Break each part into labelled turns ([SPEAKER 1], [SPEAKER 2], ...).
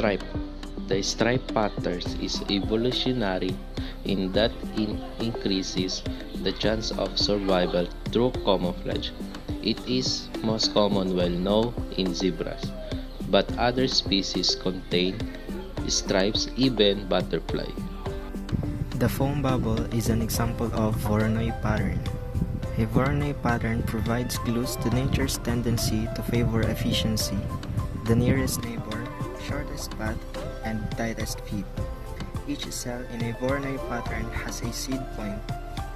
[SPEAKER 1] Stripe. The stripe pattern is evolutionary in that it increases the chance of survival through camouflage. It is most common well known in zebras, but other species contain stripes, even butterfly.
[SPEAKER 2] The foam bubble is an example of Voronoi pattern. A Voronoi pattern provides clues to nature's tendency to favor efficiency, the nearest neighbor, shortest path, and tightest fit. Each cell in a Voronoi pattern has a seed point.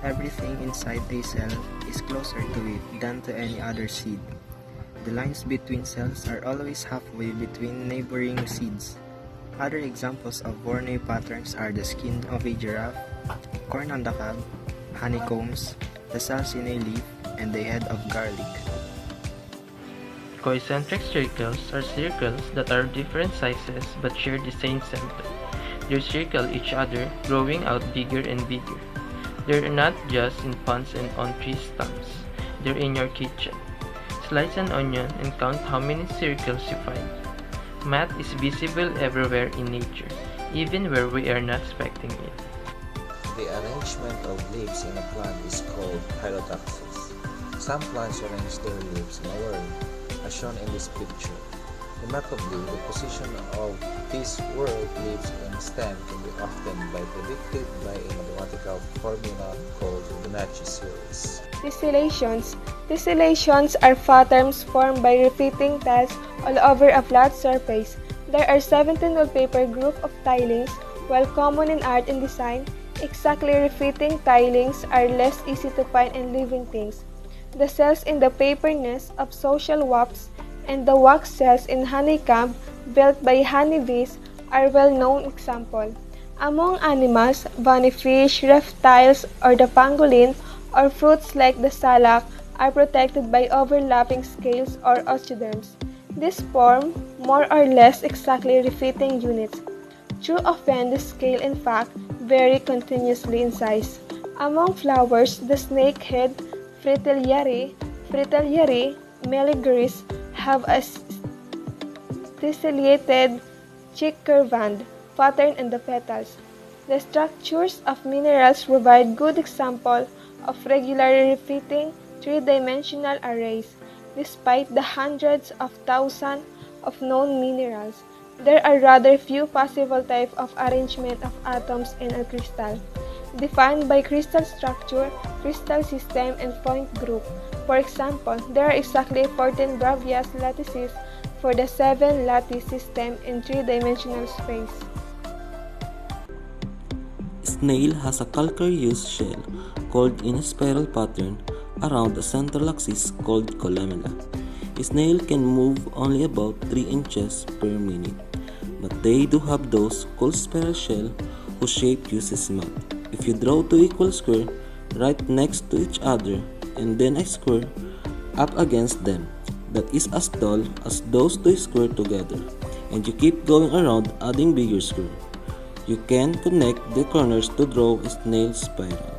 [SPEAKER 2] Everything inside a cell is closer to it than to any other seed. The lines between cells are always halfway between neighboring seeds. Other examples of Voronoi patterns are the skin of a giraffe, corn on the cob, honeycombs, the cells in a leaf, and the head of garlic.
[SPEAKER 3] Concentric circles are circles that are different sizes but share the same center. They circle each other, growing out bigger and bigger. They're not just in ponds and on tree stumps. They're in your kitchen. Slice an onion and count how many circles you find. Math is visible everywhere in nature, even where we are not expecting it.
[SPEAKER 4] The arrangement of leaves in a plant is called phyllotaxis. Some plants arrange their leaves in a whorl, as shown in this picture. Remarkably, the position of these whorled leaves in a stem can be often predicted by a mathematical formula called the Fibonacci series.
[SPEAKER 5] Tessellations are patterns formed by repeating tiles all over a flat surface. There are 17 wallpaper group of tilings. While common in art and design, exactly repeating tilings are less easy to find in living things. The cells in the paper nest of social wasps and the wax cells in honeycomb built by honeybees are well-known examples. Among animals, bunny fish, reptiles, or the pangolin, or fruits like the salak are protected by overlapping scales or osteoderms. These form more or less exactly repeating units. Too often, the scale in fact vary continuously in size. Among flowers, the snakehead Fritillaria, meleagris have a tessellated checkerboard pattern in the petals. The structures of minerals provide good example of regularly repeating three-dimensional arrays. Despite the hundreds of thousands of known minerals, there are rather few possible types of arrangement of atoms in a crystal, defined by crystal structure, crystal system, and point group. For example, there are exactly 14 Bravais lattices for the 7-lattice system in three-dimensional space.
[SPEAKER 6] Snail has a calcareous shell called in a spiral pattern around the central axis called columella. A snail can move only about 3 inches per minute, but they do have those called spiral shell whose shape uses math. If you draw two equal squares right next to each other and then a square up against them that is as tall as those two squares together, and you keep going around adding bigger squares, you can connect the corners to draw a snail spiral.